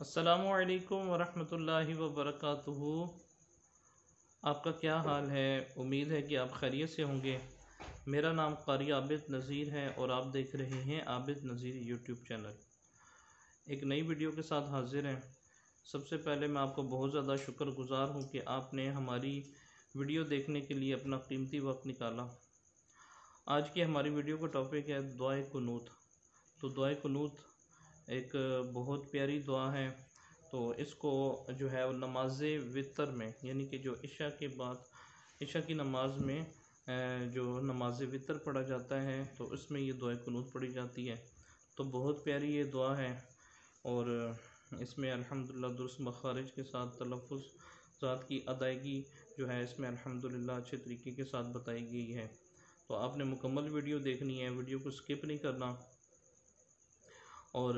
السلام علیکم ورحمۃ اللہ وبرکاتہ۔ آپ کا کیا حال ہے؟ امید ہے کہ آپ خیریت سے ہوں گے۔ میرا نام قاری عابد نذیر ہے اور آپ دیکھ رہے ہیں عابد نذیر یوٹیوب چینل۔ ایک نئی ویڈیو کے ساتھ حاضر ہیں۔ سب سے پہلے میں آپ کو بہت زیادہ شکر گزار ہوں کہ آپ نے ہماری ویڈیو دیکھنے کے لیے اپنا قیمتی وقت نکالا۔ آج کی ہماری ویڈیو کا ٹاپک ہے دعائے قنوت۔ تو دعائے قنوت ایک بہت پیاری دعا ہے، تو اس کو جو ہے نماز وتر میں، یعنی کہ جو عشاء کے بعد عشاء کی نماز میں جو نماز وتر پڑھا جاتا ہے تو اس میں یہ دعائے قنوت پڑھی جاتی ہے۔ تو بہت پیاری یہ دعا ہے اور اس میں الحمدللہ درست مخارج کے ساتھ تلفظ ذات کی ادائیگی جو ہے اس میں الحمدللہ اچھے طریقے کے ساتھ بتائی گئی ہے۔ تو آپ نے مکمل ویڈیو دیکھنی ہے، ویڈیو کو سکپ نہیں کرنا، اور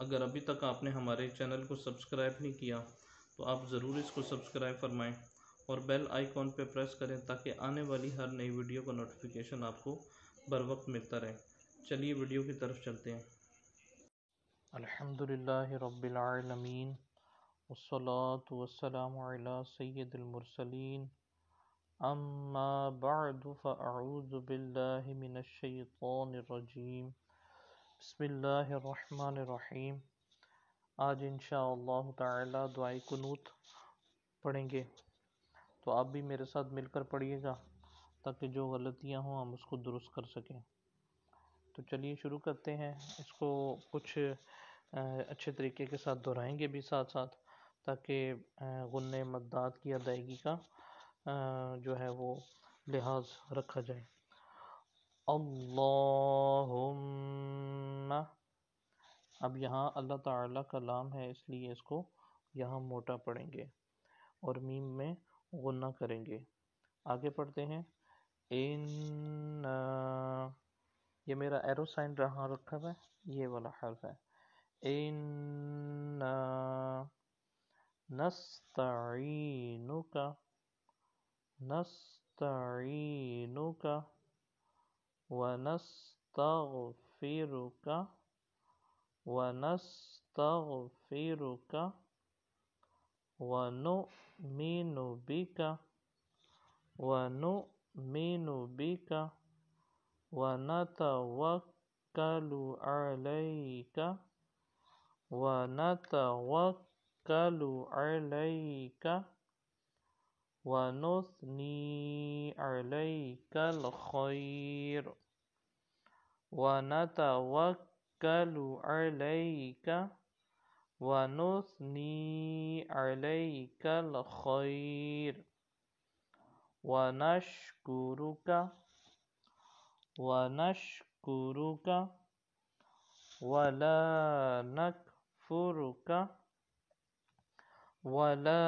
اگر ابھی تک آپ نے ہمارے چینل کو سبسکرائب نہیں کیا تو آپ ضرور اس کو سبسکرائب فرمائیں اور بیل آئیکن پہ پریس کریں تاکہ آنے والی ہر نئی ویڈیو کا نوٹیفیکیشن آپ کو بر وقت ملتا رہے۔ چلیے ویڈیو کی طرف چلتے ہیں۔ الحمدللہ رب العالمین والصلاة والسلام علی سید المرسلین، اما بعد فاعوذ باللہ من الشیطان الرجیم، بسم اللہ الرحمن الرحیم۔ آج انشاءاللہ تعالی دعائے قنوت پڑھیں گے، تو آپ بھی میرے ساتھ مل کر پڑھیے گا تاکہ جو غلطیاں ہوں ہم اس کو درست کر سکیں۔ تو چلیے شروع کرتے ہیں۔ اس کو کچھ اچھے طریقے کے ساتھ دہرائیں گے بھی ساتھ ساتھ تاکہ غنّ مدات کی ادائیگی کا جو ہے وہ لحاظ رکھا جائے۔ اللہم، اب یہاں اللہ تعالیٰ کا لام ہے اس لیے اس کو یہاں موٹا پڑھیں گے اور میم میں غنّہ کریں گے۔ آگے پڑھتے ہیں۔ ان، یہ میرا ایرو سائن رہا رکھا ہے، یہ والا حرف ہے۔ ان نستعینک، نستعینک ونستغفرک ونستغفرک ونؤمن بک ونؤمن بک ونتوکل علیک ونتوکل علیک ونثنی علیک الخیر ونتوکل علیک ونثنی علیک الخیر ونشکرک ونشکرک ولا نکفرک ولا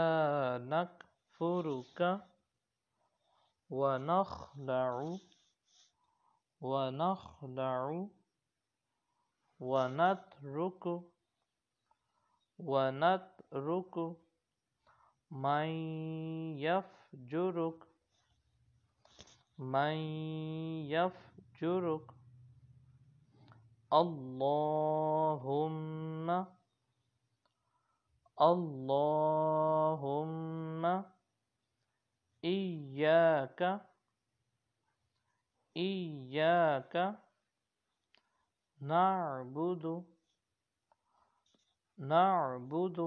نکفرک ونخلع ونخلع ونترک ونترک من یفجرک من یفجرک اللہم اللہم ایاک ایاک نعبد نعبد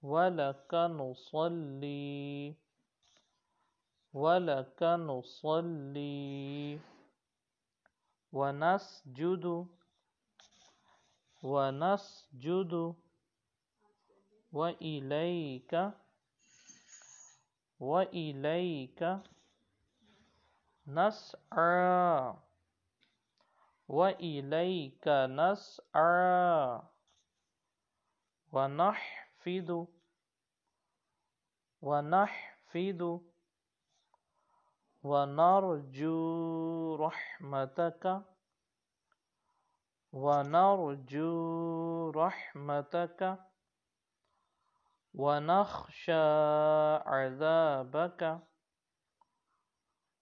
ولک نصلی ولک نصلی ونسجد ونسجد وإلیک وإلیک نسعی وإلیک نسعی ونحفظ ونحفظ ونرجو رحمتک ونرجو رحمتک ونخشى عذابك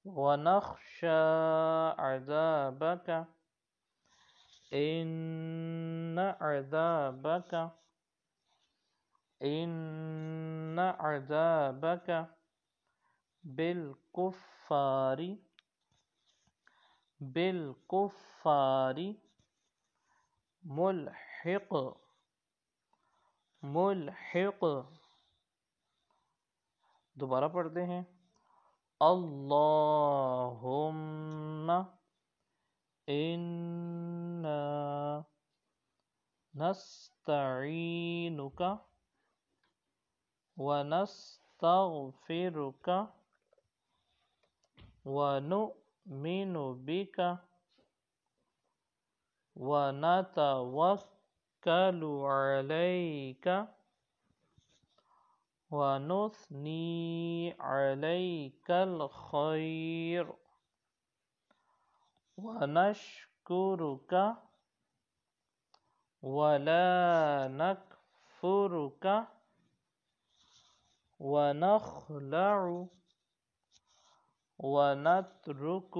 ونخشى عذابك إن عذابك إن عذابك بالكفار ملحق. دوبارہ پڑھتے ہیں. اللہم انا نستعینک ونستغفرک ونؤمن بک ونتوکل علیک ونثني عليك الخير ونشكرك ولا نكفرك ونخلع ونترك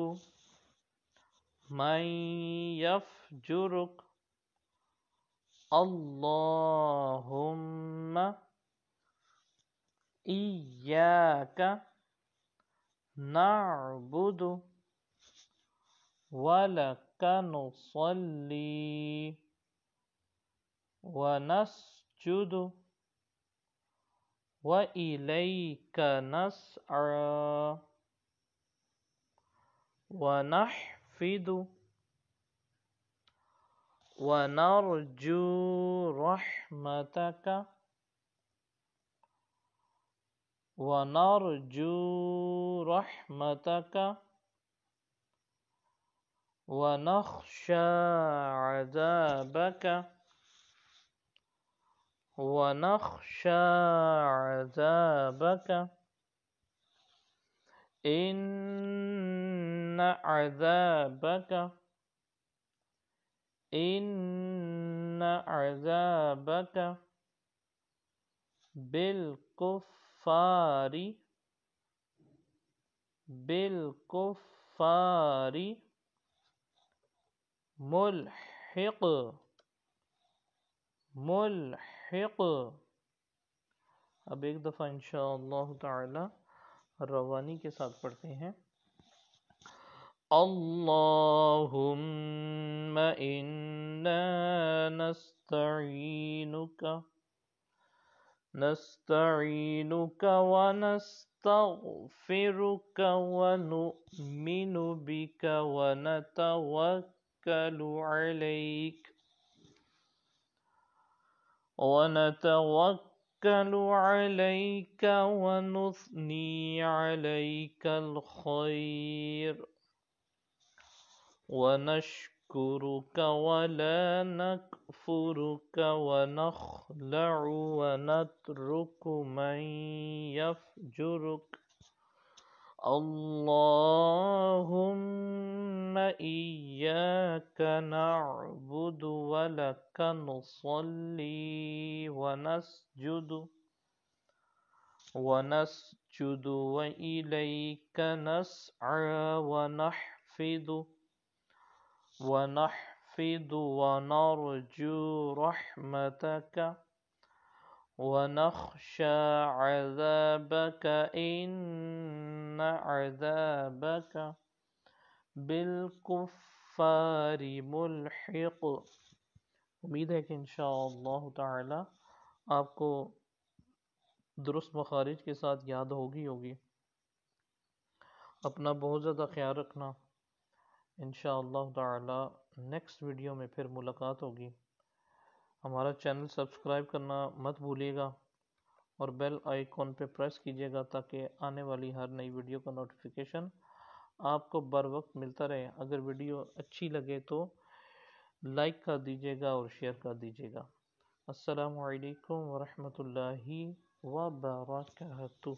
من يفجرك. اللهم إياك نعبد ولك نصلي ونسجد وإليك نسعى ونحفد ونرجو رحمتك ونخشى عذابك إن عذابك بالكفار ملحق. اب ایک دفعہ انشاءاللہ تعالی روانی کے ساتھ پڑھتے ہیں. اللہم انا نستعینک ونستغفرک ونؤمن بک ونتوکل علیک ونثني عليك الخير ونشكرك ولا نكفرك ونخلع ونترك من يفجرك. اللهم إياك نعبد ولك نصلي ونسجد وإليك نسعى ونحفد ونرجو رحمتك ونخشى عذابك إن عذابك بالكفار ملحق. امید ہے کہ انشاءاللہ تعالی آپ کو درست مخارج کے ساتھ یاد ہوگی. اپنا بہت زیادہ خیال رکھنا. انشاءاللہ تعالی نیکسٹ ویڈیو میں پھر ملاقات ہوگی. ہمارا چینل سبسکرائب کرنا مت بھولیے گا اور بیل آئیکن پہ پریس کیجیے گا تاکہ آنے والی ہر نئی ویڈیو کا نوٹیفیکیشن آپ کو بر وقت ملتا رہے. اگر ویڈیو اچھی لگے تو لائک کر دیجیے گا اور شیئر کر دیجیے گا. السلام علیکم ورحمۃ اللہ وبرکاتہ.